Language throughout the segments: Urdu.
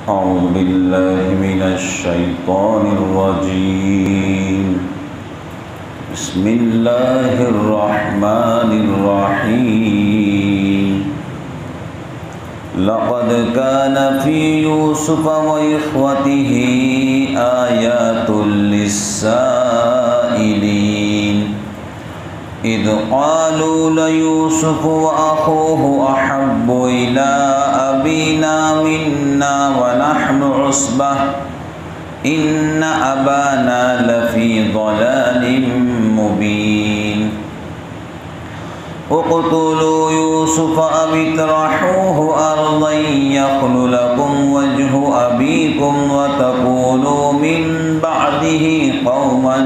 أعوذ بالله من الشيطان الرجيم. بسم الله الرحمن الرحيم. لقد كان في يوسف وإخوته آيات للسائلين إذ قالوا ليوسف وأخوه أحب إلى أبينا منا ونحن عصبة إن أبانا لفي ضلال مبين اقتلوا يوسف أو اطرحوه أرضا يخل لكم وجه أبيكم وتكونوا من بعده قوما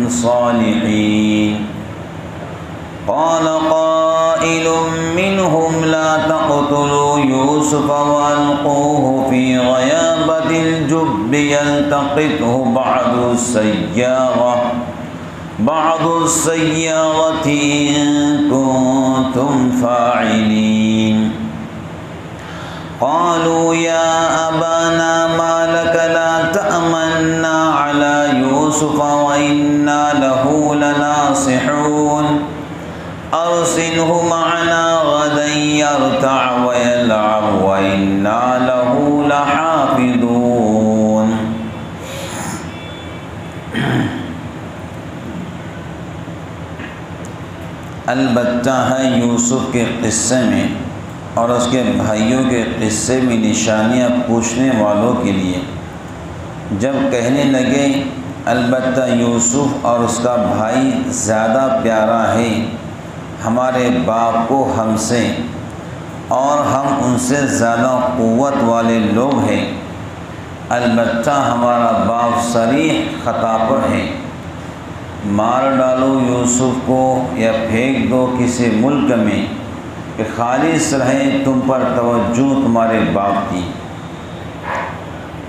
صالحين قال قائل منهم لا تقتلوا يوسف وألقوه في غيابة الجب يلتقطه بعض السيارة إن كنتم فاعلين قالوا يا أبانا ما لك لا تأمنا على يوسف وإنا له لناصحون أرسله معنا غدا يرتع ويلعب وإنا له لحافظون. البتہ ہے یوسف کے قصے میں اور اس کے بھائیوں کے قصے میں نشانیاں پوچھنے والوں کے لیے جب کہنے لگے البتہ یوسف اور اس کا بھائی زیادہ پیارا ہے ہمارے باپ کو ہم سے اور ہم ان سے زیادہ قوت والے لوگ ہیں، البتہ ہمارا باپ صریح خطا پر ہے، مار ڈالو یوسف کو یا پھینک دو کسی ملک میں کہ خالص رہے تم پر توجہ تمہارے باپ کی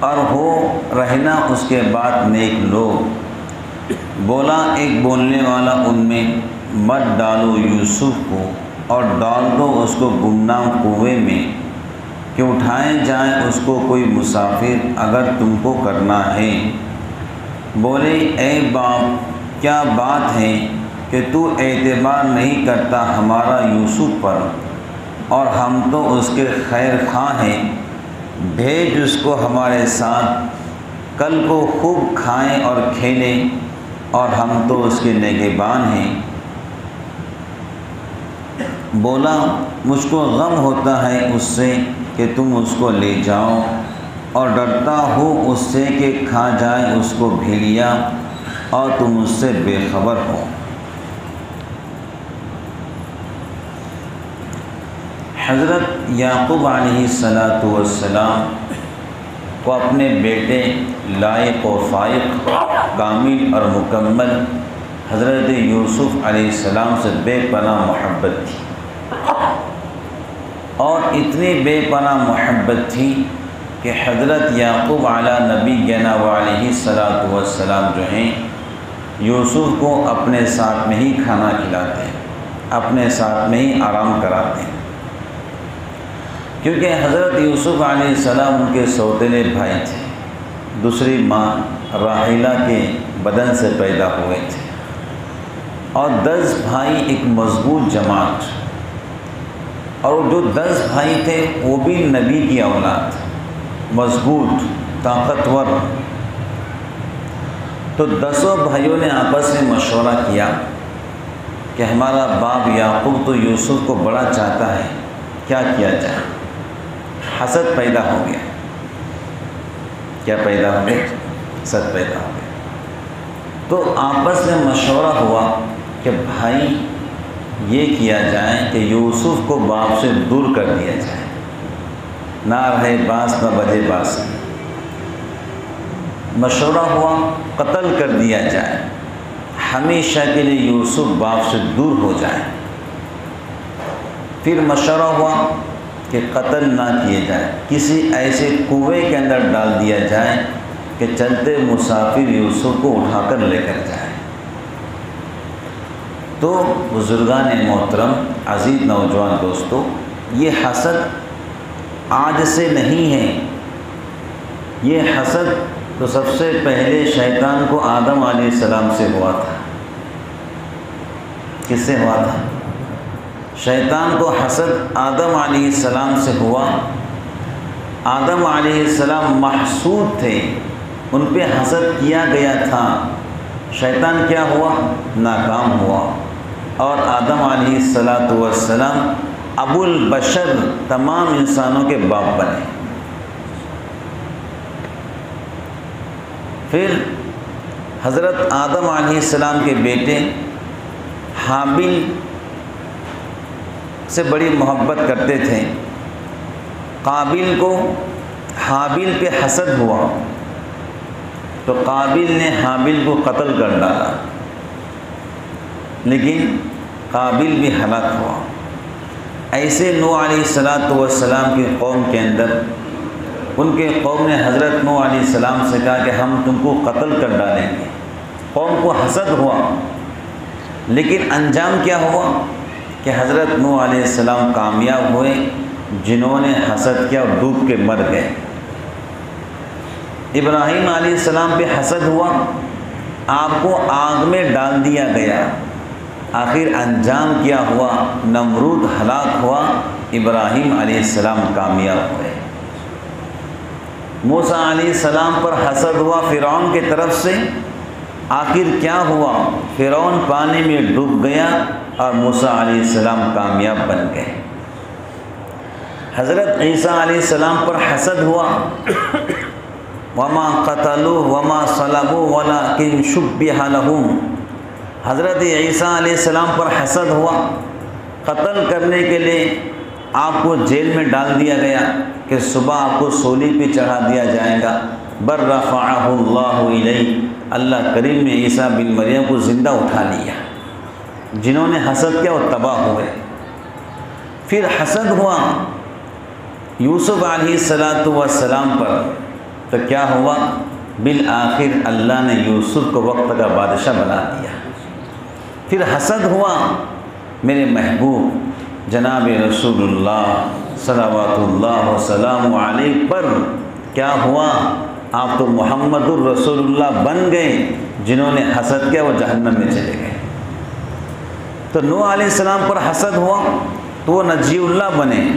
اور ہو رہنا اس کے بعد نیک لوگ۔ بولا ایک بولنے والا ان میں مت ڈالو یوسف کو اور ڈال دو اس کو گمنام کنویں میں کہ اٹھائے جائیں اس کو کوئی مسافر اگر تم کو کرنا ہے۔ بولے اے باپ کیا بات ہے کہ تو اعتبار نہیں کرتا ہمارا یوسف پر اور ہم تو اس کے خیر خواہ ہیں، بھیج اس کو ہمارے ساتھ، کل کو خوب کھائیں اور کھیلیں اور ہم تو اس کے نگہبان ہیں۔ بولا مجھ کو غم ہوتا ہے اس سے کہ تم اس کو لے جاؤ اور ڈرتا ہوں اس سے کہ کھا جائے اس کو بھیڑیا اور تم اس سے بے خبر ہو۔ حضرت یعقوب علیہ السلام کو اپنے بیٹے لائق و فائق کامل اور مکمل حضرت یوسف علیہ السلام سے بے پناہ محبت تھی، اور اتنی بے پناہ محبت تھی کہ حضرت یعقوب علیہ نبینا علیہ السلام جو ہیں یوسف کو اپنے ساتھ میں ہی کھانا کھلاتے ہیں، اپنے ساتھ میں ہی آرام کراتے ہیں، کیونکہ حضرت یوسف علیہ السلام ان کے سوتیلے بھائی تھے، دوسری ماں راحیلہ کے بدن سے پیدا ہوئے تھے، اور 10 بھائی ایک مضبوط جماعت، اور جو 10 بھائی تھے وہ بھی نبی کی اولاد، مضبوط طاقتور۔ تو 10 بھائیوں نے آپس میں مشورہ کیا کہ ہمارا باپ یعقوب تو یوسف کو بڑا چاہتا ہے، کیا کیا جائے؟ حسد پیدا ہو گیا۔ کیا پیدا ہو گیا؟ حسد پیدا ہو گیا۔ تو آپس میں مشورہ ہوا کہ بھائی یہ کیا جائے کہ یوسف کو باپ سے دور کر دیا جائے، نہ رہے باس نہ بجے باس۔ مشورہ ہوا قتل کر دیا جائے، ہمیشہ کے لیے یوسف باپ سے دور ہو جائے۔ پھر مشورہ ہوا کہ قتل نہ کیے جائے، کسی ایسے کنویں کے اندر ڈال دیا جائے کہ چلتے مسافر یوسف کو اٹھا کر لے کر جائے۔ تو بزرگان محترم، عزیز نوجوان دوستو، یہ حسد آج سے نہیں ہے، یہ حسد تو سب سے پہلے شیطان کو آدم علیہ السلام سے ہوا تھا۔ کس سے ہوا تھا؟ شیطان کو حسد آدم علیہ السلام سے ہوا۔ آدم علیہ السلام محسود تھے، ان پہ حسد کیا گیا تھا۔ شیطان کیا ہوا؟ ناکام ہوا، اور آدم علیہ السلام ابو البشر، تمام انسانوں کے باپ بنے۔ پھر حضرت آدم علیہ السلام کے بیٹے حابیل سے بڑی محبت کرتے تھے۔ قابیل کو حابیل پہ حسد ہوا تو قابیل نے حابیل کو قتل کر ڈالا، لیکن قابیل بھی ہلاک ہوا۔ ایسے نوح علیہ السلام کی قوم کے اندر ان کے قوم نے حضرت نوح علیہ السلام سے کہا کہ ہم تم کو قتل کر ڈالیں گے۔ قوم کو حسد ہوا، لیکن انجام کیا ہوا کہ حضرت نوح علیہ السلام کامیاب ہوئے۔ جنہوں نے حسد کیا اور ڈوب کے مر گئے۔ ابراہیم علیہ السلام پہ حسد ہوا، آپ کو آگ میں ڈال دیا گیا۔ آخر انجام کیا ہوا؟ نمرود ہلاک ہوا، ابراہیم علیہ السلام کامیاب ہوئے۔ موسیٰ علیہ السلام پر حسد ہوا فرعون کی طرف سے، آخر کیا ہوا؟ فرعون پانی میں ڈوب گیا اور موسیٰ علیہ السلام کامیاب بن گئے۔ حضرت عیسیٰ علیہ السلام پر حسد ہوا، وما قتلوه وما صلبوه ولكن شبه لهم۔ حضرت عیسیٰ علیہ السلام پر حسد ہوا، قتل کرنے کے لیے آپ کو جیل میں ڈال دیا گیا کہ صبح آپ کو سولی پہ چڑھا دیا جائے گا۔ بر رفعہ اللہ الیہ، اللہ کریم نے عیسیٰ بن مریم کو زندہ اٹھا لیا۔ جنہوں نے حسد کیا وہ تباہ ہوئے۔ پھر حسد ہوا یوسف علیہ السلام پر، تو کیا ہوا؟ بالآخر اللہ نے یوسف کو وقت کا بادشاہ بنا دیا۔ پھر حسد ہوا میرے محبوب جناب رسول اللہ صلوات اللہ وسلام علیہ پر، کیا ہوا؟ آپ تو محمد الرسول اللہ بن گئے۔ جنہوں نے حسد کیا وہ جہنم میں چلے گئے۔ تو نوح علیہ السلام پر حسد ہوا تو وہ نجی اللہ بنے۔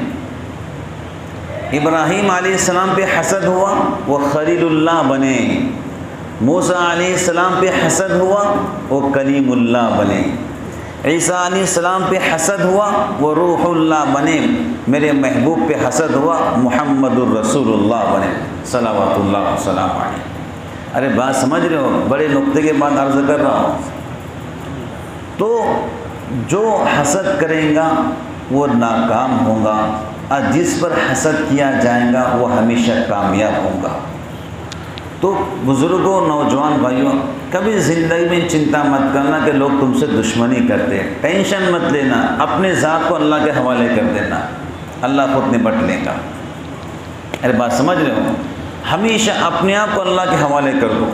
ابراہیم علیہ السلام پہ حسد ہوا وہ خلیل اللہ بنے۔ موسیٰ علیہ السلام پہ حسد ہوا وہ کلیم اللہ بنے۔ عیسیٰ علیہ السلام پہ حسد ہوا وہ روح اللہ بنے۔ میرے محبوب پہ حسد ہوا محمد الرسول اللہ بنے صلوات اللہ وسلام علیہ۔ ارے بات سمجھ رہے ہو؟ بڑے نقطے کے بعد عرض کر رہا ہوں۔ تو جو حسد کرے گا وہ ناکام ہوگا، اور جس پر حسد کیا جائے گا وہ ہمیشہ کامیاب ہوگا۔ تو بزرگوں، نوجوان بھائیوں، کبھی زندگی میں چنتا مت کرنا کہ لوگ تم سے دشمنی کرتے ہیں۔ ٹینشن مت لینا، اپنے ذات کو اللہ کے حوالے کر دینا، اللہ خود نپٹ لے گا۔ ارے بات سمجھ رہے ہو؟ ہمیشہ اپنے آپ کو اللہ کے حوالے کر دو۔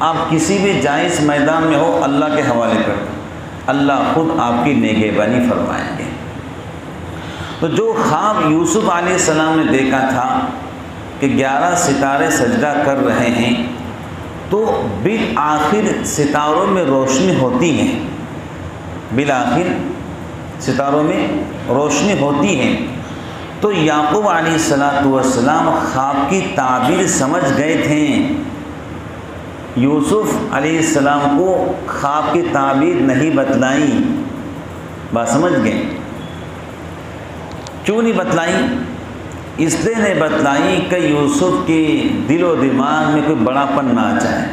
آپ کسی بھی جائز میدان میں ہو اللہ کے حوالے کر دو، اللہ خود آپ کی نگہبانی فرمائیں گے۔ تو جو خواب یوسف علیہ السلام نے دیکھا تھا کہ 11 ستارے سجدہ کر رہے ہیں، تو بالآخر ستاروں میں روشنی ہوتی ہے، بالآخر ستاروں میں روشنی ہوتی ہے۔ تو یعقوب علیہ السلام خواب کی تعبیر سمجھ گئے تھے۔ یوسف علیہ السلام کو خواب کی تعبیر نہیں بتلائی، بات سمجھ گئے؟ کیوں نہیں بتلائی؟ اس لیے نہیں بتلائی کہ یوسف کے دل و دماغ میں کوئی بڑا پن نہ آ جائے۔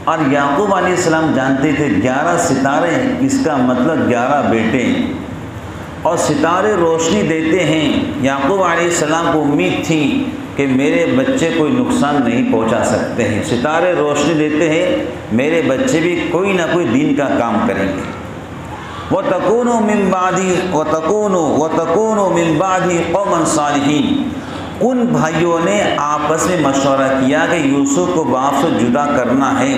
اور یعقوب علیہ السلام جانتے تھے 11 ستارے، اس کا مطلب 11 بیٹے، اور ستارے روشنی دیتے ہیں۔ یعقوب علیہ السلام کو امید تھی کہ میرے بچے کوئی نقصان نہیں پہنچا سکتے ہیں، ستارے روشنی دیتے ہیں، میرے بچے بھی کوئی نہ کوئی دین کا کام کریں گے۔ وَتَكُونُوا مِن بَعْدِي قَوْمًا صَالِحِينَ۔ ان بھائیوں نے آپس میں مشورہ کیا کہ یوسف کو باپ سے جدا کرنا ہے،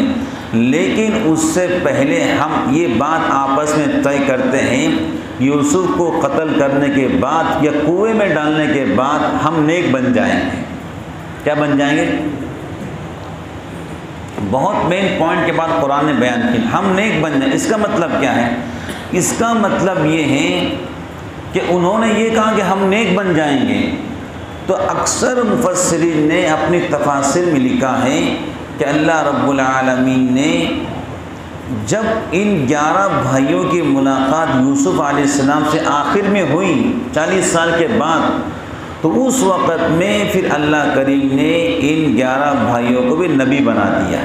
لیکن اس سے پہلے ہم یہ بات آپس میں طے کرتے ہیں، یوسف کو قتل کرنے کے بعد یا کنویں میں ڈالنے کے بعد ہم نیک بن جائیں گے۔ کیا بن جائیں گے؟ بہت مین پوائنٹ کے بعد قرآن نے بیان کیا، ہم نیک بن جائیں۔ اس کا مطلب کیا ہے؟ اس کا مطلب یہ ہے کہ انہوں نے یہ کہا کہ ہم نیک بن جائیں گے، تو اکثر مفسرین نے اپنی تفاسیر میں لکھا ہے کہ اللہ رب العالمین نے جب ان 11 بھائیوں کی ملاقات یوسف علیہ السلام سے آخر میں ہوئی 40 سال کے بعد، تو اس وقت میں پھر اللہ کریم نے ان 11 بھائیوں کو بھی نبی بنا دیا۔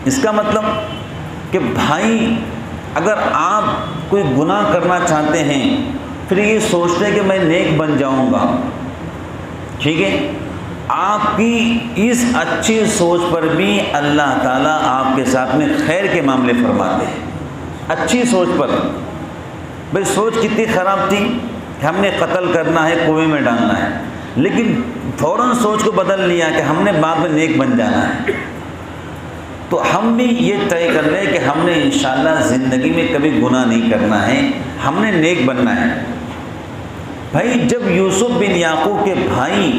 اس کا مطلب کہ بھائی اگر آپ کوئی گناہ کرنا چاہتے ہیں پھر یہ سوچتے ہیں کہ میں نیک بن جاؤں گا، ٹھیک ہے، آپ کی اس اچھی سوچ پر بھی اللہ تعالیٰ آپ کے ساتھ میں خیر کے معاملے فرماتے ہیں۔ اچھی سوچ پر، بھائی سوچ کتنی خراب تھی کہ ہم نے قتل کرنا ہے، کنویں میں ڈالنا ہے، لیکن فوراً سوچ کو بدل لیا کہ ہم نے بعد میں نیک بن جانا ہے۔ تو ہم بھی یہ طے کر رہے ہیں کہ ہم نے انشاءاللہ زندگی میں کبھی گناہ نہیں کرنا ہے، ہم نے نیک بننا ہے۔ بھائی جب یوسف بن یعقوب کے بھائی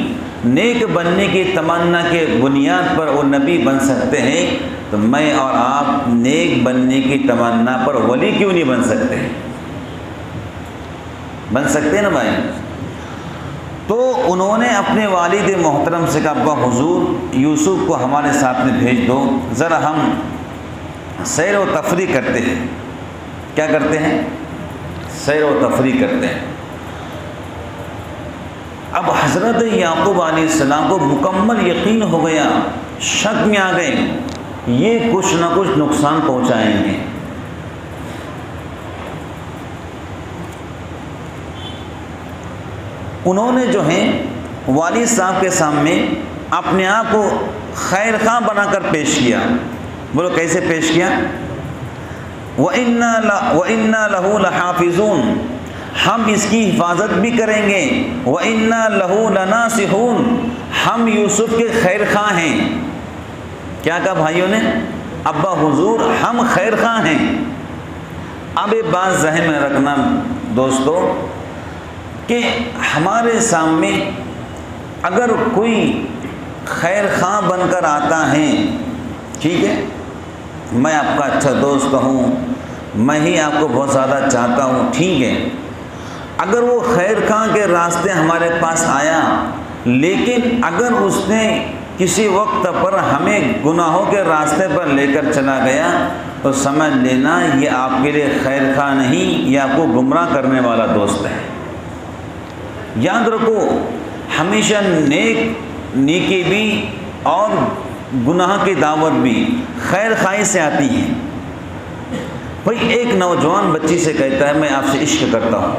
نیک بننے کی تمنا کے بنیاد پر وہ نبی بن سکتے ہیں، تو میں اور آپ نیک بننے کی تمنا پر ولی کیوں نہیں بن سکتے؟ بن سکتے ہیں نا بھائی۔ تو انہوں نے اپنے والد محترم سے کہا ابا حضور یوسف کو ہمارے ساتھ میں بھیج دو، ذرا ہم سیر و تفریح کرتے ہیں۔ کیا کرتے ہیں؟ سیر و تفریح کرتے ہیں۔ اب حضرت یعقوب علیہ السلام کو مکمل یقین ہو گیا، شک میں آ گئے یہ کچھ نہ کچھ نقصان پہنچائیں گے۔ انہوں نے جو ہے والد صاحب کے سامنے اپنے آپ کو خیر خواہ بنا کر پیش کیا۔ بولو کیسے پیش کیا؟ وَإِنَّا لَهُ لَحَافِظُونَ، ہم اس کی حفاظت بھی کریں گے، وَإِنَّا لَهُ لَنَاصِحُونَ، ہم یوسف کے خیر خواہ ہیں۔ کیا کہا بھائیوں نے؟ ابا حضور ہم خیر خواہ ہیں۔ اب ایک بات ذہن میں رکھنا دوستو کہ ہمارے سامنے اگر کوئی خیر خواہ بن کر آتا ہے، ٹھیک ہے، میں آپ کا اچھا دوست ہوں، میں ہی آپ کو بہت زیادہ چاہتا ہوں، ٹھیک ہے، اگر وہ خیر خواہ کے راستے ہمارے پاس آیا لیکن اگر اس نے کسی وقت پر ہمیں گناہوں کے راستے پر لے کر چلا گیا تو سمجھ لینا یہ آپ کے لیے خیر خواہ نہیں، یہ آپ کو گمراہ کرنے والا دوست ہے۔ یاد رکھو ہمیشہ نیکی بھی اور گناہ کی دعوت بھی خیر خواہی سے آتی ہے۔ بھئی ایک نوجوان بچی سے کہتا ہے میں آپ سے عشق کرتا ہوں،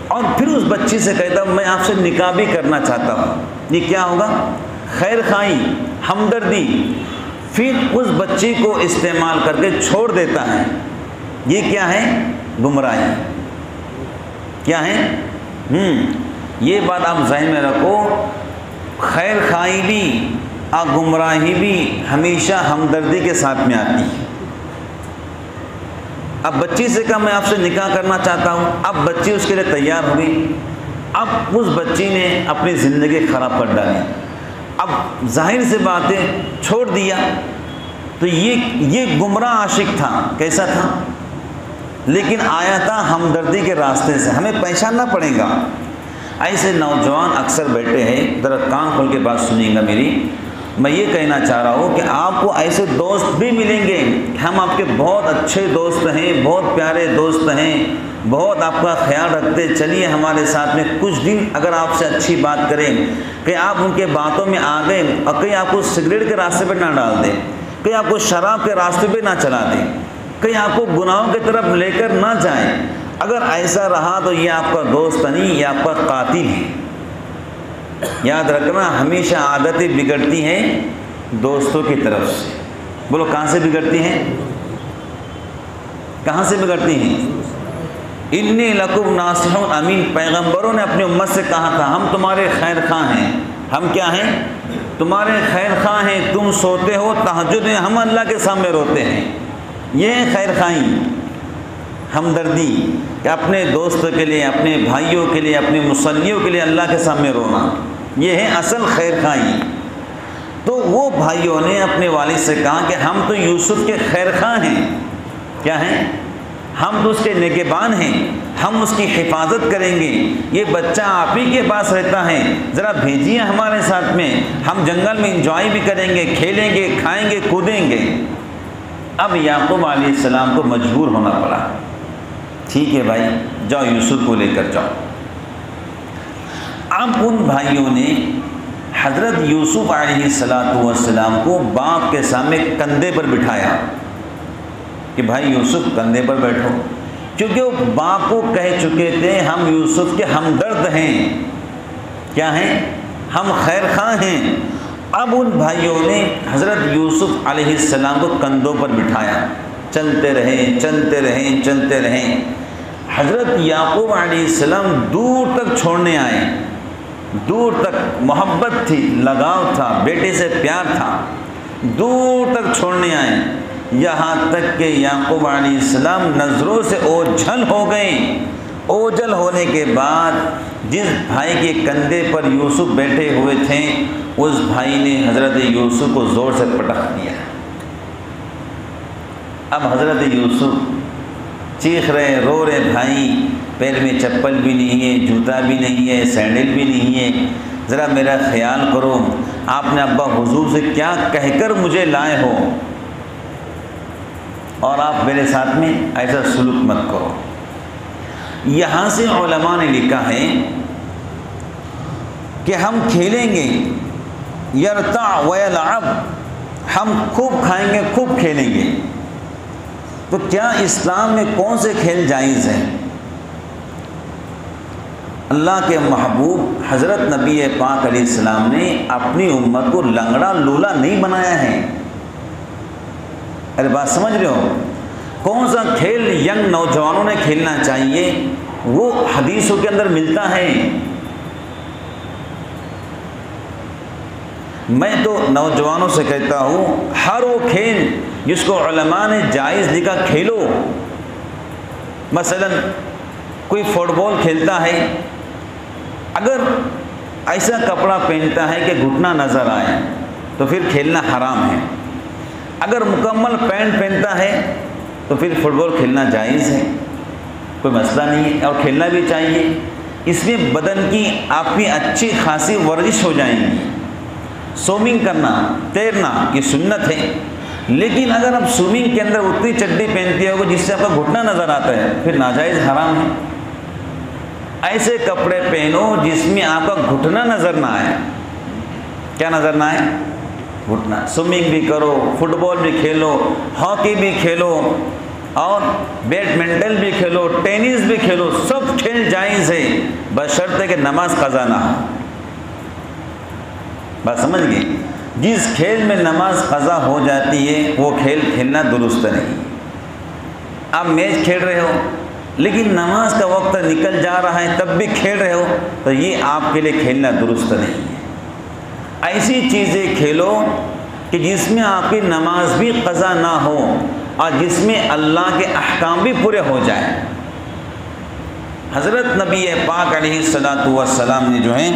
اور پھر اس بچی سے کہتا ہوں میں آپ سے نکاح بھی کرنا چاہتا ہوں، یہ کیا ہوگا؟ خیر خواہی، ہمدردی۔ پھر اس بچی کو استعمال کر کے چھوڑ دیتا ہے، یہ کیا ہے؟ گمراہی۔ کیا ہے؟ یہ بات آپ ذہن میں رکھو، خیر خواہی بھی اور گمراہی بھی ہمیشہ ہمدردی کے ساتھ میں آتی ہے۔ اب بچی سے کہا میں آپ سے نکاح کرنا چاہتا ہوں، اب بچی اس کے لیے تیار ہوئی، اب اس بچی نے اپنی زندگی خراب کر ڈالی، اب ظاہر سے بات ہے چھوڑ دیا، تو یہ گمراہ عاشق تھا۔ کیسا تھا؟ لیکن آیا تھا ہمدردی کے راستے سے، ہمیں پہچاننا پڑے گا۔ ایسے نوجوان اکثر بیٹھے ہیں، ذرا کان کھول کے بات سنیے گا میری، میں یہ کہنا چاہ رہا ہوں کہ آپ کو ایسے دوست بھی ملیں گے، ہم آپ کے بہت اچھے دوست ہیں، بہت پیارے دوست ہیں، بہت آپ کا خیال رکھتے، چلیے ہمارے ساتھ میں کچھ دن اگر آپ سے اچھی بات کریں کہ آپ ان کے باتوں میں آ گئے اور کہیں آپ کو سگریٹ کے راستے پہ نہ ڈال دیں، کہیں آپ کو شراب کے راستے پہ نہ چلا دیں، کہیں آپ کو گناہوں کی طرف لے کر نہ جائیں، اگر ایسا رہا تو یہ آپ کا دوست نہیں، یہ آپ کا قاتل ہے۔ یاد رکھنا ہمیشہ عادتیں بگڑتی ہیں دوستوں کی طرف سے۔ بولو کہاں سے بگڑتی ہیں؟ کہاں سے بگڑتی ہیں؟ انی لکم ناصح امین، پیغمبروں نے اپنی امت سے کہا تھا ہم تمہارے خیر خواہ ہیں۔ ہم کیا ہیں؟ تمہارے خیر خواہ ہیں، تم سوتے ہو تہجد میں، ہم اللہ کے سامنے روتے ہیں۔ یہ ہے خیر خواہی، ہمدردی، کہ اپنے دوست کے لیے، اپنے بھائیوں کے لیے، اپنے مصلیوں کے لیے اللہ کے سامنے رونا، یہ ہے اصل خیر خواہی۔ تو وہ بھائیوں نے اپنے والد سے کہا کہ ہم تو یوسف کے خیر خواہ ہیں، کیا ہیں؟ ہم تو اس کے نگہبان ہیں، ہم اس کی حفاظت کریں گے، یہ بچہ آپ ہی کے پاس رہتا ہے، ذرا بھیجیے ہمارے ساتھ میں، ہم جنگل میں انجوائے بھی کریں گے، کھیلیں گے، کھائیں گے، کودیں گے۔ اب یعقوب علیہ السلام کو مجبور ہونا پڑا، ٹھیک ہے بھائی جاؤ یوسف کو لے کر جاؤ۔ اب ان بھائیوں نے حضرت یوسف علیہ السلام کو باپ کے سامنے کندھے پر بٹھایا کہ بھائی یوسف کندھے پر بیٹھو، کیونکہ وہ باپ کو کہہ چکے تھے ہم یوسف کے ہمدرد ہیں، کیا ہیں؟ ہم خیر خواہ ہیں۔ اب ان بھائیوں نے حضرت یوسف علیہ السلام کو کندھوں پر بٹھایا، چلتے رہیں۔ حضرت یعقوب علیہ السلام دور تک چھوڑنے آئے، دور تک محبت تھی، لگاؤ تھا، بیٹے سے پیار تھا، دور تک چھوڑنے آئے، یہاں تک کہ یعقوب علیہ السلام نظروں سے اوجھل ہو گئے۔ اوجھل ہونے کے بعد جس بھائی کے کندھے پر یوسف بیٹھے ہوئے تھے اس بھائی نے حضرت یوسف کو زور سے پٹخ دیا۔ اب حضرت یوسف چیخ رہے، رو رہے، بھائی پیر میں چپل بھی نہیں ہے، جوتا بھی نہیں ہے، سینڈل بھی نہیں ہے، ذرا میرا خیال کرو، آپ نے ابا حضور سے کیا کہہ کر مجھے لائے ہو، اور آپ میرے ساتھ میں ایسا سلوک مت کرو۔ یہاں سے علماء نے لکھا ہے کہ ہم کھیلیں گے، یرتع ویلعب، ہم خوب کھائیں گے، خوب کھیلیں گے۔ تو کیا اسلام میں کون سے کھیل جائز ہیں؟ اللہ کے محبوب حضرت نبی پاک علیہ السلام نے اپنی امت کو لنگڑا لولا نہیں بنایا ہے۔ ارے بات سمجھ رہے ہو؟ کون سا کھیل ینگ نوجوانوں نے کھیلنا چاہیے وہ حدیثوں کے اندر ملتا ہے۔ میں تو نوجوانوں سے کہتا ہوں ہر وہ کھیل جس کو علماء نے جائز لکھا کھیلو۔ مثلا کوئی فٹ بال کھیلتا ہے، اگر ایسا کپڑا پہنتا ہے کہ گھٹنا نظر آئے تو پھر کھیلنا حرام ہے، اگر مکمل پینٹ پہنتا ہے تو پھر فٹ بال کھیلنا جائز ہے، کوئی مسئلہ نہیں ہے، اور کھیلنا بھی چاہیے۔ اس میں بدن کی آپ کی اچھی خاصی ورزش ہو جائیں گی۔ سوئمنگ کرنا، تیرنا یہ سنت ہے، لیکن اگر آپ سوئمنگ کے اندر اتنی چڈی پہنتے ہو جس سے آپ کا گھٹنا نظر آتا ہے پھر ناجائز حرام ہے۔ ایسے کپڑے پہنو جس میں آپ کا گھٹنا نظر نہ آئے۔ کیا نظر نہ آئے؟ گھٹنا۔ سوئمنگ بھی کرو، فٹ بال بھی کھیلو، ہاکی بھی کھیلو، اور بیڈمنٹن بھی کھیلو، ٹینس بھی کھیلو، سب کھیل جائز ہے بشرطے کہ نماز قضا نہ ہو۔ بات سمجھ گئے؟ جس کھیل میں نماز قضا ہو جاتی ہے وہ کھیل کھیلنا درست نہیں۔ آپ میچ کھیل رہے ہو لیکن نماز کا وقت نکل جا رہا ہے تب بھی کھیل رہے ہو تو یہ آپ کے لیے کھیلنا درست نہیں ہے۔ ایسی چیزیں کھیلو کہ جس میں آپ کی نماز بھی قضا نہ ہو اور جس میں اللہ کے احکام بھی پورے ہو جائیں۔ حضرت نبی پاک علیہ السلام نے جو ہے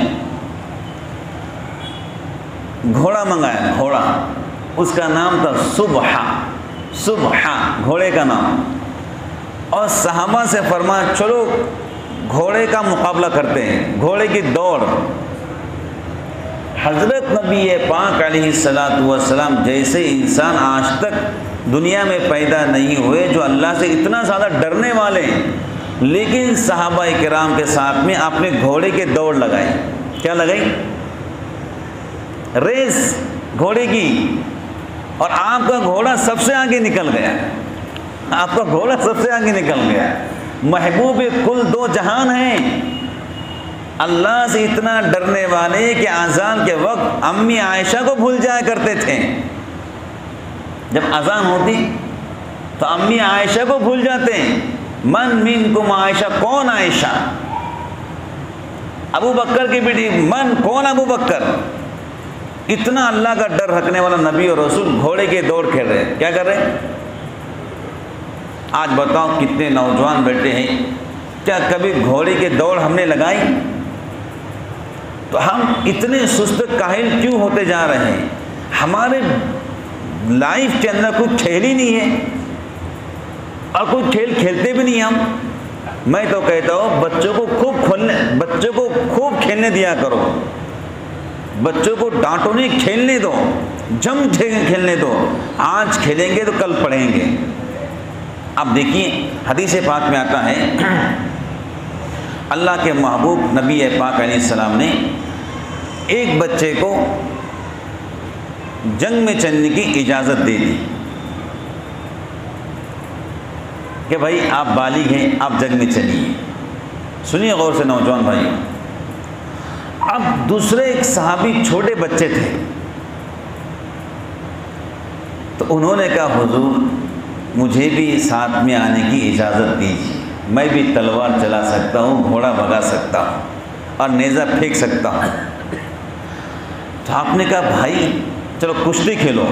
گھوڑا منگایا، گھوڑا، اس کا نام تھا صبحہ، گھوڑے کا نام، اور صحابہ سے فرمایا چلو گھوڑے کا مقابلہ کرتے ہیں، گھوڑے کی دوڑ۔ حضرت نبی پاک علیہ السلام جیسے انسان آج تک دنیا میں پیدا نہیں ہوئے جو اللہ سے اتنا زیادہ ڈرنے والے، لیکن صحابہ کرام کے ساتھ میں آپ نے گھوڑے کی دوڑ لگائی۔ کیا لگائی؟ ریس گھوڑے کی، اور آپ کا گھوڑا سب سے آگے نکل گیا، آپ کا گھوڑا سب سے آگے نکل گیا۔ محبوب کل دو جہان ہیں، اللہ سے اتنا ڈرنے والے کہ اذان کے وقت امی عائشہ کو بھول جایا کرتے تھے۔ جب اذان ہوتی تو امی عائشہ کو بھول جاتے ہیں، من منکم عائشہ، کون عائشہ؟ ابو بکر کی بیٹی، من، کون ابو بکر؟ اتنا اللہ کا ڈر رکھنے والا نبی اور رسول گھوڑے کے دوڑ کھیل رہے ہیں۔ کیا کر رہے ہیں؟ آج بتاؤ کتنے نوجوان بیٹھے ہیں، کیا کبھی گھوڑے کی دوڑ ہم نے لگائی؟ تو ہم اتنے سست کاہل کیوں ہوتے جا رہے ہیں؟ ہمارے لائف کے اندر کوئی کھیل ہی نہیں ہے اور کوئی کھیل کھیلتے بھی نہیں ہم۔ میں تو کہتا ہوں بچوں کو خوب کھیلنے دیا کرو، بچوں کو ڈانٹو نہیں، کھیلنے دو، جم کھیلنے دو۔ آج کھیلیں گے تو کل پڑھیں گے۔ اب دیکھیے حدیث پاک میں آتا ہے اللہ کے محبوب نبی پاک علیہ السلام نے ایک بچے کو جنگ میں چلنے کی اجازت دے دی کہ بھائی آپ بالغ ہیں، آپ جنگ میں چلیے۔ سنیے غور سے نوجوان بھائی، اب دوسرے ایک صحابی چھوٹے بچے تھے، تو انہوں نے کہا حضور مجھے بھی ساتھ میں آنے کی اجازت دیجیے، میں بھی تلوار چلا سکتا ہوں، گھوڑا بھگا سکتا ہوں اور نیزہ پھینک سکتا ہوں۔ تو آپ نے کہا بھائی چلو کشتی کھیلو،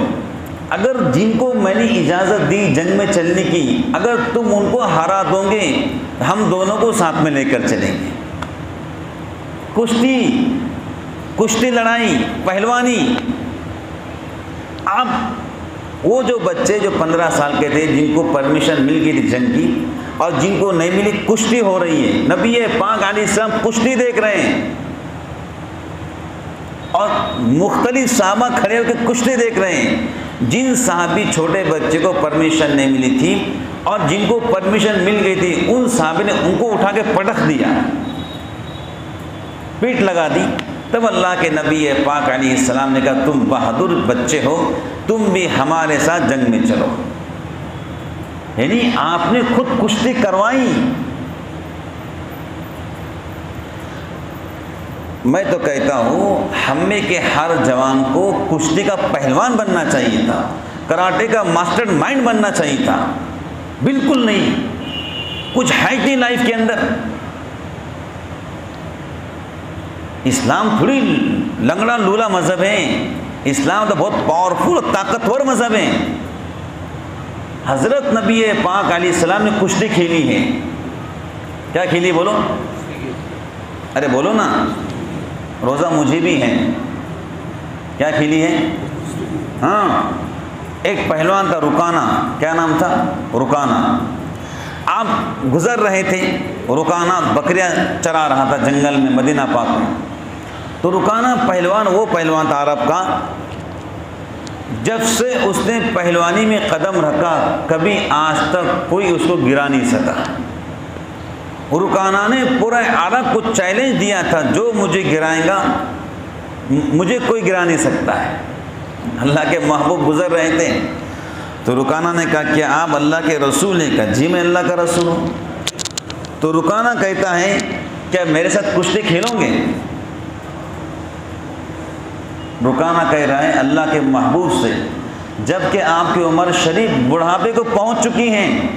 اگر جن کو میں نے اجازت دی جنگ میں چلنے کی، اگر تم ان کو ہرا دو گے ہم دونوں کو ساتھ میں لے کر چلیں گے۔ کشتی لڑائی، پہلوانی۔ اب وہ جو بچے جو 15 سال کے تھے، جن کو پرمیشن مل گئی تھی جنگ کی اور جن کو نہیں ملی، کشتی ہو رہی ہے، نبی پاک علیہ السلام کشتی دیکھ رہے ہیں اور مختلف صحابہ کھڑے ہو کے کشتی دیکھ رہے ہیں۔ جن صحابی چھوٹے بچے کو پرمیشن نہیں ملی تھی اور جن کو پرمیشن مل گئی تھی، ان صحابی نے ان کو اٹھا کے پٹخ دیا، پیٹ لگا دی۔ تب اللہ کے نبی پاک علیہ السلام نے کہا تم بہادر بچے ہو، تم بھی ہمارے ساتھ جنگ میں چلو۔ یعنی آپ نے خود کشتی کروائی۔ میں تو کہتا ہوں ہم میں کے ہر جوان کو کشتی کا پہلوان بننا چاہیے تھا، کراٹے کا ماسٹر مائنڈ بننا چاہیے تھا۔ بالکل نہیں، کچھ ہے نہیں لائف کے اندر۔ اسلام تھوڑی لنگڑا لولا مذہب ہے، اسلام تو بہت پاورفل اور طاقتور مذہب ہے۔ حضرت نبی پاک علیہ السلام نے کشتی کھیلی ہے۔ کیا کھیلی بولو؟ ارے بولو نا، روزہ مجھے بھی ہے۔ کیا کھیلی ہے؟ ہاں، ایک پہلوان تھا رکانہ، کیا نام تھا؟ رکانہ۔ آپ گزر رہے تھے، رکانہ بکریاں چرا رہا تھا جنگل میں مدینہ پاک میں۔ تو رکانہ پہلوان وہ پہلوان تھا عرب کا، جب سے اس نے پہلوانی میں قدم رکھا کبھی آج تک کوئی اس کو گرا نہیں سکا۔ رکانہ نے پورے عرب کو چیلنج دیا تھا جو مجھے گرائے گا مجھے کوئی گرا نہیں سکتا ہے۔ اللہ کے محبوب گزر رہے تھے تو رکانہ نے کہا کیا آپ اللہ کے رسول ہیں؟ کہا جی میں اللہ کا رسول ہوں۔ تو رکانہ کہتا ہے کیا میرے ساتھ کشتی کھیلو گے؟ رکانہ کہہ رہا ہے اللہ کے محبوب سے، جب کہ آپ کی عمر شریف بڑھاپے کو پہنچ چکی ہیں،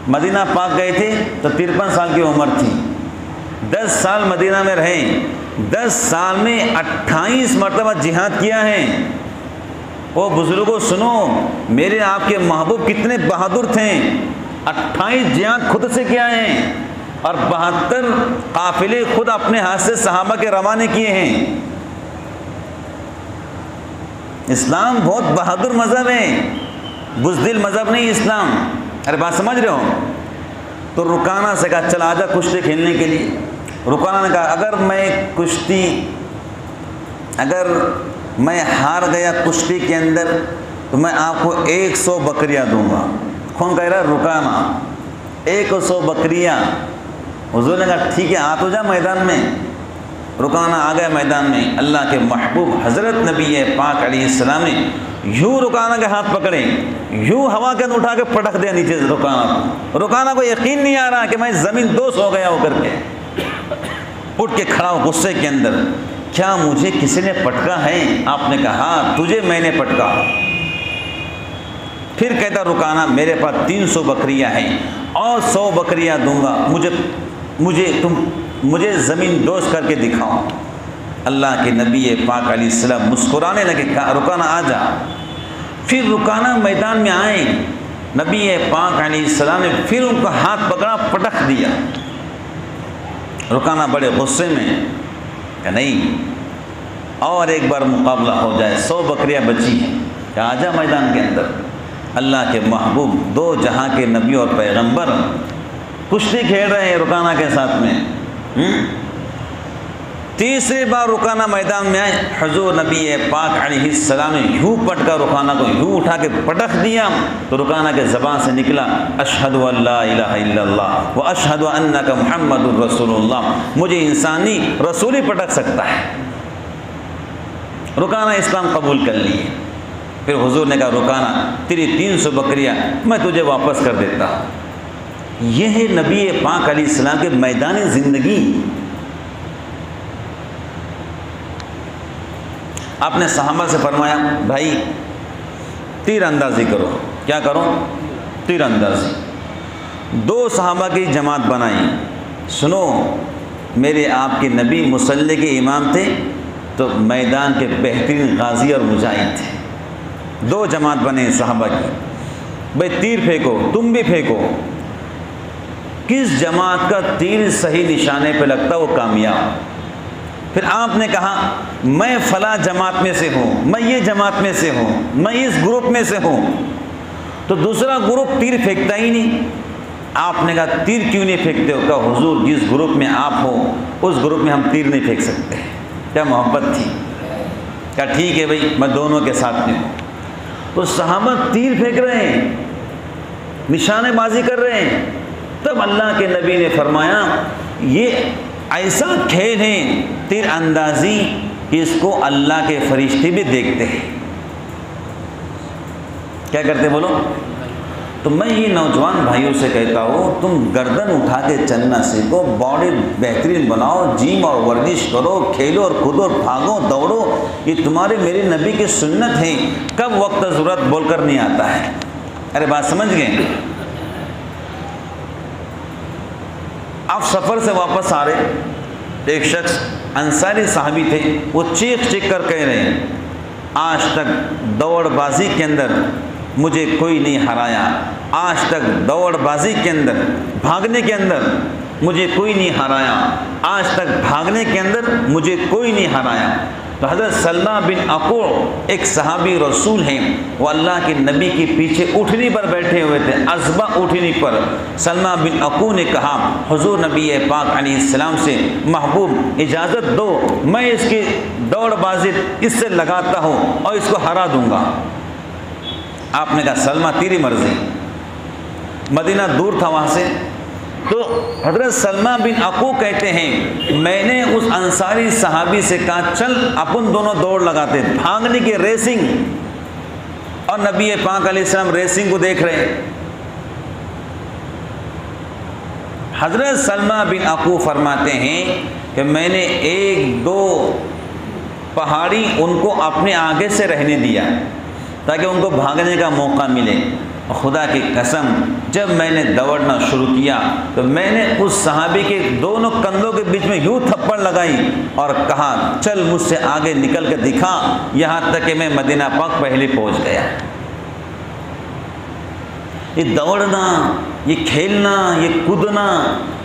مدینہ پاک گئے تھے تو 53 سال کی عمر تھی، 10 سال مدینہ میں رہے، 10 سال میں 28 مرتبہ جہاد کیا ہے۔ وہ بزرگوں سنو، میرے آپ کے محبوب کتنے بہادر تھے، 28 جہاد خود سے کیا ہیں اور 72 قافلے خود اپنے ہاتھ سے صحابہ کے روانہ کیے ہیں۔ اسلام بہت بہادر مذہب ہے، بزدل مذہب نہیں اسلام۔ ارے بات سمجھ رہے ہو؟ تو رکانہ سے کہا چل آجا کشتی کھیلنے کے لیے۔ رکانہ نے کہا اگر میں ہار گیا کشتی کے اندر تو میں آپ کو 100 بکریاں دوں گا۔ کون کہہ رہا ہے؟ رکانہ۔ 100 بکریاں۔ حضور نے کہا ٹھیک ہے آ تو جا میدان میں۔ رکانہ آ گیا میدان میں۔ اللہ کے محبوب حضرت نبی پاک علیہ السلام نے یوں رکانہ کے ہاتھ پکڑے، یوں ہوا کے اندر اٹھا کے پٹک دیا نیچے سے رکانہ کو۔ رکانہ کو یقین نہیں آ رہا کہ میں زمین دوز ہو گیا ہو کر کے، اٹھ کے کھڑا ہو غصے کے اندر، کیا مجھے کسی نے پٹکا ہے؟ آپ نے کہا ہاں تجھے میں نے پٹکا۔ پھر کہتا رکانہ میرے پاس 300 بکریاں ہیں اور 100 بکریاں دوں گا، مجھے زمین دوز کر کے دکھاؤ۔ اللہ کے نبی پاک علیہ السلام مسکرانے لگے، کہا رکانہ آ جا۔ پھر رکانہ میدان میں آئے، نبی پاک علیہ السلام نے پھر ان کا ہاتھ پکڑا، پٹک دیا۔ رکانہ بڑے غصے میں کہ نہیں، اور ایک بار مقابلہ ہو جائے، 100 بکریاں بچی ہیں کہ آجا میدان کے اندر۔ اللہ کے محبوب، 2 جہاں کے نبی اور پیغمبر کشتی کھیل رہے ہیں رکانہ کے ساتھ میں۔ تیسری بار رکانہ میدان میں آئے، حضور نبی پاک علیہ السلام نے یوں پٹکا رکانہ کو، یوں اٹھا کے پٹک دیا تو رکانہ کے زبان سے نکلا اشہد ان لا الہ الا اللہ و اشہد انک محمد رسول اللہ۔ مجھے انسانی رسول ہی پٹک سکتا ہے۔ رکانہ اسلام قبول کر لیے۔ پھر حضور نے کہا رکانہ تیری 300 بکریاں میں تجھے واپس کر دیتا ہوں۔ یہ ہے نبی پاک علیہ السلام کے میدان زندگی۔ آپ نے صحابہ سے فرمایا بھائی تیر اندازی کرو۔ کیا کرو؟ تیر اندازی۔ 2 صحابہ کی جماعت بنائی۔ سنو، میرے آپ کے نبی مصلی کے امام تھے تو میدان کے بہترین غازی اور مجاہد تھے۔ 2 جماعت بنے صحابہ کی، بھائی تیر پھینکو، تم بھی پھینکو۔ کس جماعت کا تیر صحیح نشانے پہ لگتا وہ کامیاب۔ پھر آپ نے کہا میں فلاں جماعت میں سے ہوں، میں یہ جماعت میں سے ہوں، میں اس گروپ میں سے ہوں، تو دوسرا گروپ تیر پھینکتا ہی نہیں۔ آپ نے کہا تیر کیوں نہیں پھینکتے ہو؟ کہا حضور جس گروپ میں آپ ہو اس گروپ میں ہم تیر نہیں پھینک سکتے۔ کیا محبت تھی! کہا ٹھیک ہے بھائی میں دونوں کے ساتھ میں ہوں۔ تو صحابہ تیر پھینک رہے ہیں، نشانے بازی کر رہے ہیں، تب اللہ کے نبی نے فرمایا یہ ایسا کھیل ہے تیر اندازی کہ اس کو اللہ کے فرشتے بھی دیکھتے ہیں۔ کیا کرتے بولو؟ تو میں یہ نوجوان بھائیوں سے کہتا ہوں تم گردن اٹھا کے چلنا سیکھو، باڈی بہترین بناؤ، جم اور ورزش کرو، کھیلو اور کودو، بھاگو دوڑو، یہ تمہارے میرے نبی کی سنت ہے۔ کب وقت ضرورت بول کر نہیں آتا ہے۔ ارے بات سمجھ گئے؟ آپ سفر سے واپس آ رہے، ایک شخص انصاری صحابی تھے، وہ چیخ چیخ کر کہہ رہے ہیں آج تک دوڑ بازی کے اندر مجھے کوئی نہیں ہرایا، آج تک دوڑ بازی کے اندر، بھاگنے کے اندر مجھے کوئی نہیں ہرایا، آج تک بھاگنے کے اندر مجھے کوئی نہیں ہرایا۔ تو حضرت سلمہ بن اکوع ایک صحابی رسول ہیں، وہ اللہ کے نبی کے پیچھے اٹھنی پر بیٹھے ہوئے تھے، ازبا اٹھنی پر۔ سلمہ بن اکوع نے کہا حضور نبی پاک علیہ السلام سے محبوب اجازت دو، میں اس کی دوڑ بازی اس سے لگاتا ہوں اور اس کو ہرا دوں گا۔ آپ نے کہا سلمہ تیری مرضی۔ مدینہ دور تھا وہاں سے، تو حضرت سلمہ بن اکوع کہتے ہیں میں نے اس انصاری صحابی سے کہا چل اپن دونوں دوڑ لگاتے، بھاگنے کی ریسنگ، اور نبی پاک علیہ السلام ریسنگ کو دیکھ رہے ہیں۔ حضرت سلمہ بن اکوع فرماتے ہیں کہ میں نے 1-2 پہاڑی ان کو اپنے آگے سے رہنے دیا تاکہ ان کو بھاگنے کا موقع ملے۔ خدا کی قسم جب میں نے دوڑنا شروع کیا تو میں نے اس صحابی کے دونوں کندھوں کے بیچ میں یوں تھپڑ لگائی اور کہا چل مجھ سے آگے نکل کے دکھا، یہاں تک کہ میں مدینہ پاک پہلے پہنچ گیا۔ یہ دوڑنا، یہ کھیلنا، یہ کودنا،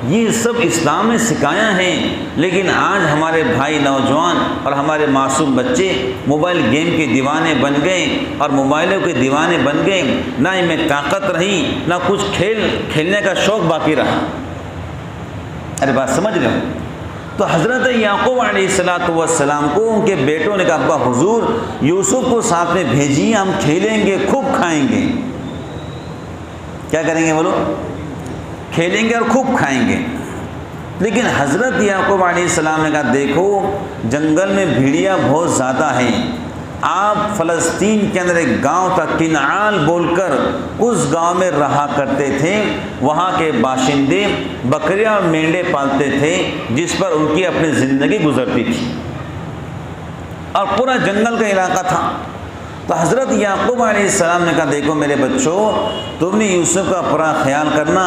یہ سب اسلام نے سکھایا ہے، لیکن آج ہمارے بھائی نوجوان اور ہمارے معصوم بچے موبائل گیم کے دیوانے بن گئے اور موبائلوں کے دیوانے بن گئے، نہ ان میں طاقت رہی نہ کچھ کھیلنے کا شوق باقی رہا۔ ارے بات سمجھ رہے ہو؟ تو حضرت یعقوب علیہ السلام کو ان کے بیٹوں نے کہا ابا حضور یوسف کو ساتھ میں بھیجیے، ہم کھیلیں گے، خوب کھائیں گے۔ کیا کریں گے بولو؟ کھیلیں گے اور خوب کھائیں گے۔ لیکن حضرت یعقوب علیہ السلام نے کہا دیکھو جنگل میں بھیڑیا بہت زیادہ ہیں، آپ فلسطین کے اندر ایک گاؤں تھا کنعان بول کر، اس گاؤں میں رہا کرتے تھے، وہاں کے باشندے بکریاں اور مینڈے پالتے تھے جس پر ان کی اپنی زندگی گزرتی تھی، اور پورا جنگل کا علاقہ تھا۔ تو حضرت یعقوب علیہ السلام نے کہا دیکھو میرے بچوں تم نے یوسف کا پورا خیال کرنا،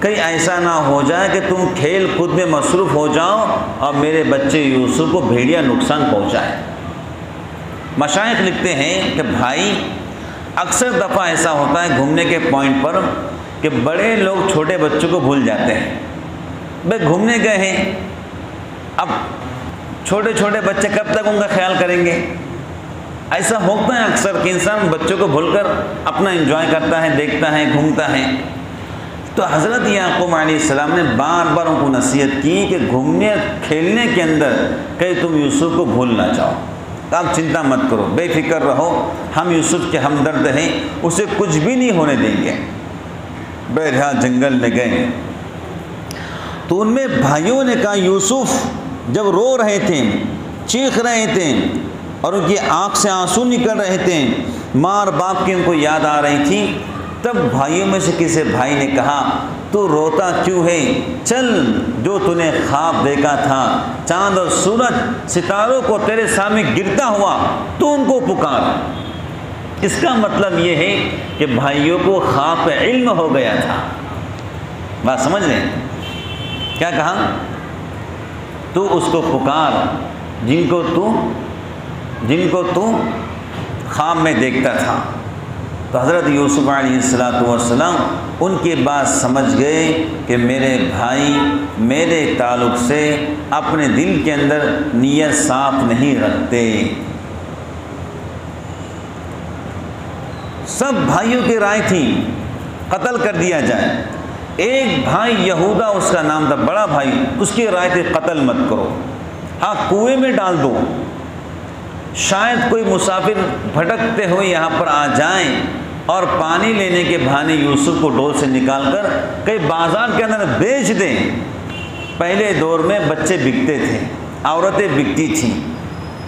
کہیں ایسا نہ ہو جائے کہ تم کھیل کود میں مصروف ہو جاؤ اور میرے بچے یوسف کو بھیڑیا نقصان پہنچائے۔ مشائخ لکھتے ہیں کہ بھائی اکثر دفعہ ایسا ہوتا ہے گھومنے کے پوائنٹ پر کہ بڑے لوگ چھوٹے بچوں کو بھول جاتے ہیں۔ بھائی گھومنے گئے ہیں، اب چھوٹے چھوٹے بچے کب تک ان کا خیال کریں گے؟ ایسا ہوتا ہے اکثر کہ انسان بچوں کو بھول کر اپنا انجوائے کرتا ہے، دیکھتا ہے، گھومتا ہے۔ تو حضرت یعقوب علیہ السلام نے بار بار ان کو نصیحت کی کہ گھومنے کھیلنے کے اندر کہیں تم یوسف کو بھول نہ جاؤ، آپ چنتا مت کرو، بے فکر رہو، ہم یوسف کے ہمدرد ہیں، اسے کچھ بھی نہیں ہونے دیں گے۔ بہرحال جنگل میں گئے تو ان میں بھائیوں نے کہا یوسف جب رو رہے تھے، چیخ رہے تھے اور ان کی آنکھ سے آنسو نکل رہے تھے، ماں اور باپ کی ان کو یاد آ رہی تھی، تب بھائیوں میں سے کسی بھائی نے کہا تو روتا کیوں ہے؟ چل، جو تو نے خواب دیکھا تھا، چاند اور سورج ستاروں کو تیرے سامنے گرتا ہوا، تو ان کو پکار۔ اس کا مطلب یہ ہے کہ بھائیوں کو خواب کا علم ہو گیا تھا۔ بات سمجھ رہے ہیں؟ کیا کہا؟ تو اس کو پکار جن کو تو خواب میں دیکھتا تھا۔ تو حضرت یوسف علیہ السلام ان کی بات سمجھ گئے کہ میرے بھائی میرے تعلق سے اپنے دل کے اندر نیت صاف نہیں رکھتے۔ سب بھائیوں کی رائے تھی قتل کر دیا جائے۔ ایک بھائی یہودا اس کا نام تھا، بڑا بھائی، اس کی رائے تھی قتل مت کرو، ہاں کنویں میں ڈال دو، شاید کوئی مسافر بھٹکتے ہوئے یہاں پر آ جائیں اور پانی لینے کے بہانے یوسف کو ڈول سے نکال کر کئی بازار کے اندر بیچ دیں۔ پہلے دور میں بچے بکتے تھے، عورتیں بکتی تھیں،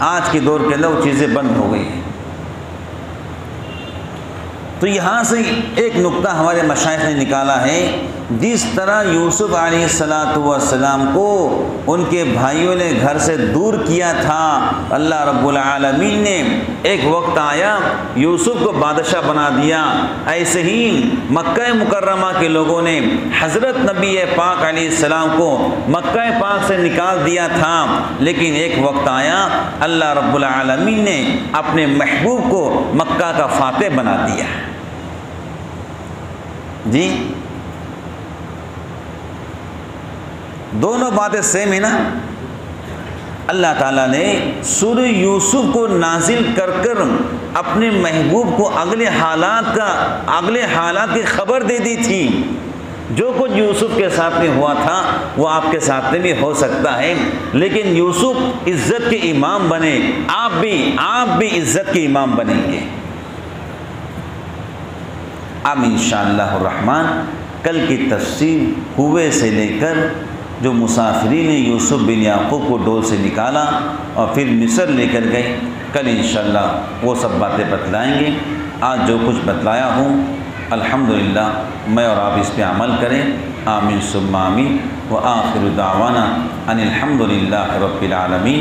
آج کے دور کے اندر وہ چیزیں بند ہو گئی ہیں۔ تو یہاں سے ایک نقطہ ہمارے مشائخ نے نکالا ہے، جس طرح یوسف علیہ السلام کو ان کے بھائیوں نے گھر سے دور کیا تھا، اللہ رب العالمین نے ایک وقت آیا یوسف کو بادشاہ بنا دیا۔ ایسے ہی مکہ مکرمہ کے لوگوں نے حضرت نبی پاک علیہ السلام کو مکہ پاک سے نکال دیا تھا، لیکن ایک وقت آیا اللہ رب العالمین نے اپنے محبوب کو مکہ کا فاتح بنا دیا۔ جی دونوں باتیں سیم ہیں نا۔ اللہ تعالیٰ نے سورہ یوسف کو نازل کر کر اپنے محبوب کو اگلے حالات کی خبر دے دی تھی۔ جو کچھ یوسف کے ساتھ میں ہوا تھا وہ آپ کے ساتھ میں بھی ہو سکتا ہے، لیکن یوسف عزت کے امام بنے، آپ بھی عزت کے امام بنیں گے۔ اب انشاءاللہ الرحمن کل کی تفسیر ہوئے سے لے کر جو مسافرین یوسف بن یعقوب کو ڈول سے نکالا اور پھر مصر لے کر گئے، کل انشاءاللہ وہ سب باتیں بتلائیں گے۔ آج جو کچھ بتلایا ہوں الحمدللہ میں اور آپ اس پہ عمل کریں، آمین ثم آمین، وآخر دعوانا ان الحمدللہ رب العالمین۔